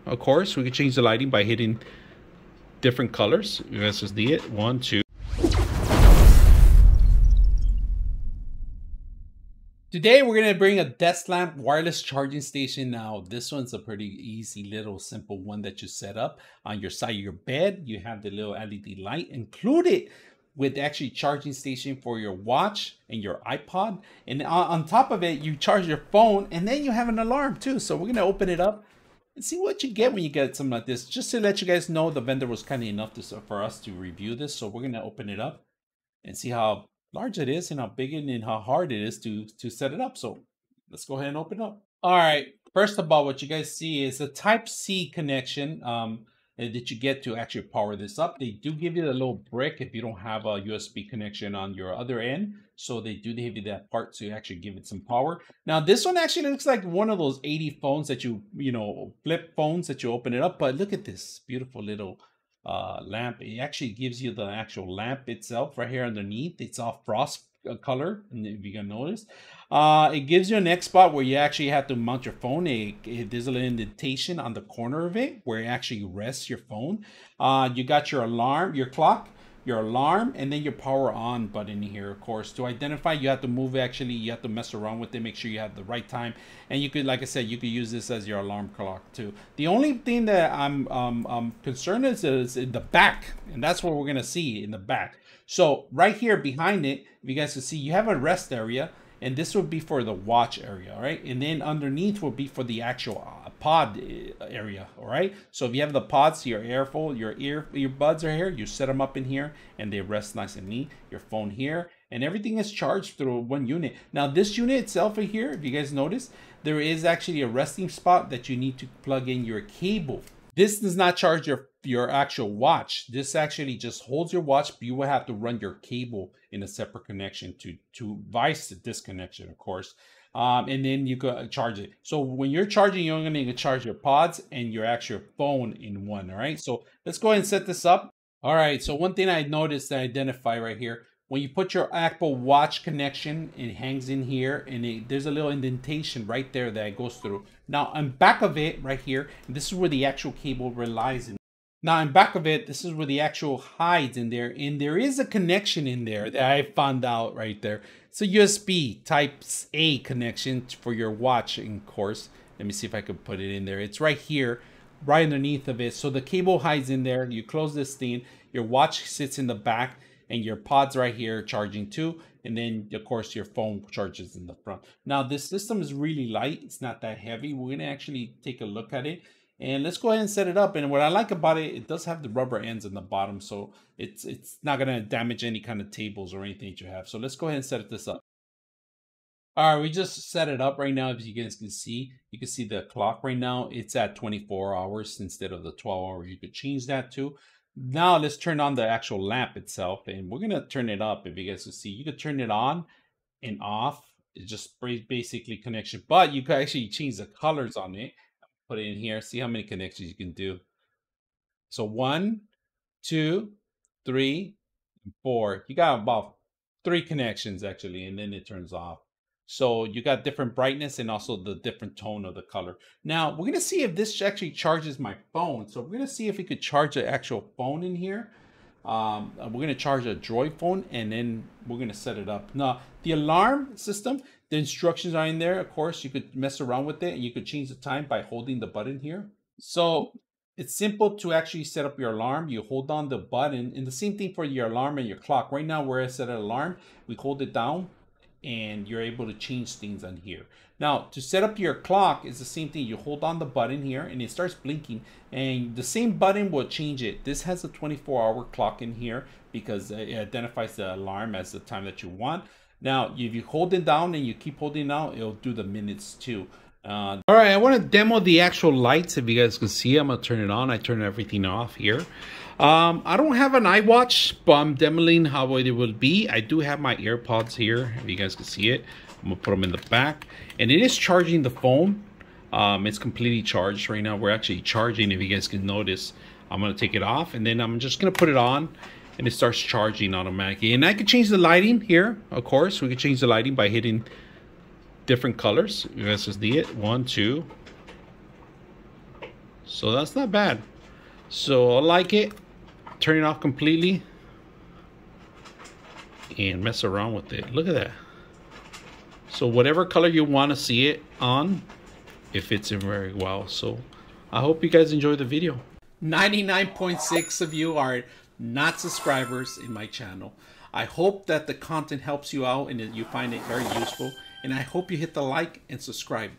Of course, we can change the lighting by hitting different colors. You guys just see it. 1, 2. Today we're going to bring a desk lamp wireless charging station. Now this one's a pretty easy little simple one that you set up on your side of your bed. You have the little LED light included with actually charging station for your watch and your iPod. And on top of it, you charge your phone and then you have an alarm too. So we're going to open it up and see what you get when you get something like this. Just to let you guys know, the vendor was kind enough for us to review this. So we're going to open it up and see how large it is and how big and how hard it is to set it up. So let's go ahead and open it up. All right, first of all, what you guys see is a Type-C connection that you get to actually power this up. They do give you a little brick if you don't have a USB connection on your other end. So they do give you that part to actually give it some power. Now this one actually looks like one of those 80 phones that you flip phones that you open it up. But look at this beautiful little lamp. It actually gives you the actual lamp itself right here underneath. It's all frost color, and if you can notice, it gives you a next spot where you actually have to mount your phone. There's a little indentation on the corner of it where it actually rests your phone. You got your alarm, your clock, your alarm, and then your power on button here. Of course, to identify, you have to move. Actually, you have to mess around with it, make sure you have the right time. And you could, like I said, you could use this as your alarm clock too. The only thing that I'm concerned is in the back, and that's what we're gonna see in the back. So right here behind it, if you guys can see, you have a rest area, and this would be for the watch area, all right? And then underneath will be for the actual pod area, all right? So if you have the pods, your earbuds are here, you set them up in here, and they rest nice and neat. Your phone here, and everything is charged through one unit. Now this unit itself right here, if you guys notice, there is actually a resting spot that you need to plug in your cable. This does not charge your actual watch. This actually just holds your watch, but you will have to run your cable in a separate connection to vice this connection, of course. And then you can charge it. So when you're charging, you're going to charge your pods and your actual phone in one, all right? So let's go ahead and set this up. All right, so one thing I noticed that I identify right here, when you put your Apple Watch connection, it hangs in here, and there's a little indentation right there that it goes through. Now, on back of it, right here, this is where the actual cable relies in. Now, in back of it, this is where the actual hides in there, and there is a connection in there that I found out right there. It's a USB Type-A connection for your watch, of course. Let me see if I can put it in there. It's right here, right underneath of it. So the cable hides in there. You close this thing. Your watch sits in the back, and your pod's right here charging too. And then, of course, your phone charges in the front. Now, this system is really light. It's not that heavy. We're going to actually take a look at it. And let's go ahead and set it up. And what I like about it, it does have the rubber ends in the bottom. So it's not going to damage any kind of tables or anything that you have. So let's go ahead and set this up. All right, we just set it up right now. As you guys can see, you can see the clock right now. It's at 24 hours instead of the 12 hours. You could change that too. Now let's turn on the actual lamp itself, and we're gonna turn it up. If you guys can see, you could turn it on and off. It's just basically connection, but you can actually change the colors on it. Put it in here, see how many connections you can do. So 1, 2, 3, 4. You got about 3 connections actually, and then it turns off. So you got different brightness and also the different tone of the color. Now we're gonna see if this actually charges my phone. So we're gonna see if we could charge an actual phone in here. We're gonna charge a Droid phone, and then we're gonna set it up. Now the alarm system, the instructions are in there. Of course, you could mess around with it, and you could change the time by holding the button here. So it's simple to actually set up your alarm. You hold down the button, and the same thing for your alarm and your clock. Right now, where I set an alarm, we hold it down, and you're able to change things on here. Now, to set up your clock is the same thing. You hold on the button here, and it starts blinking, and the same button will change it. This has a 24-hour clock in here because it identifies the alarm as the time that you want. Now, if you hold it down and you keep holding it down, it'll do the minutes too. All right, I want to demo the actual lights. If you guys can see, I'm gonna turn it on. I turn everything off here. I don't have an iWatch, but I'm demoing how it will be. I do have my AirPods here, if you guys can see it. I'm gonna put them in the back, and it is charging the phone. It's completely charged right now. We're actually charging, if you guys can notice. I'm gonna take it off, and then I'm just gonna put it on, and it starts charging automatically. And I can change the lighting here, of course. We can change the lighting by hitting different colors. You guys just see it. 1, 2. So that's not bad. So I like it. Turn it off completely and mess around with it. Look at that. So whatever color you want to see it on, it fits in very well. So I hope you guys enjoy the video. 99.6 of you are not subscribers in my channel. I hope that the content helps you out and that you find it very useful. And I hope you hit the like and subscribe.